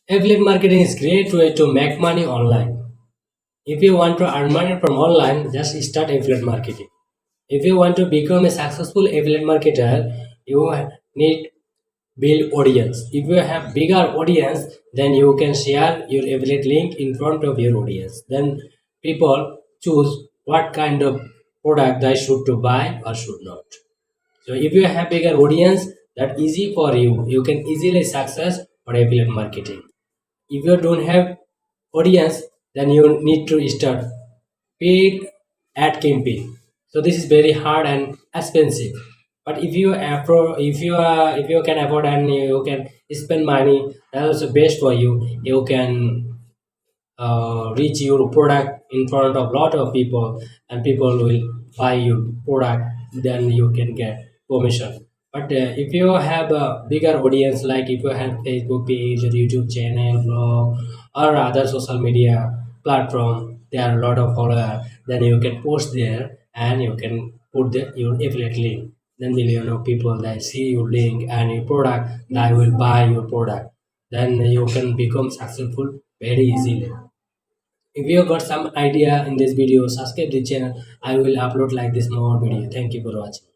Affiliate marketing is great way to make money online. If you want to earn money from online, just start affiliate marketing. If you want to become a successful affiliate marketer, you need build audience. If you have bigger audience, then you can share your affiliate link in front of your audience. Then people choose what kind of product they should to buy or should not. So if you have bigger audience, that easy for you. You can easily success for affiliate marketing. If you don't have audience, then you need to start paid ad campaign. So this is very hard and expensive. But if you can afford and you can spend money, that is best for you. You can reach your product in front of lot of people, and people will buy your product. Then you can get commission. But if you have a bigger audience, like if you have Facebook page or YouTube channel, blog, or other social media platform, there are a lot of followers. Then you can post there and you can put your affiliate link. Then million of people that see your link and your product, they will buy your product. Then you can become successful very easily. If you got some idea in this video, subscribe the channel. I will upload like this more video. Thank you for watching.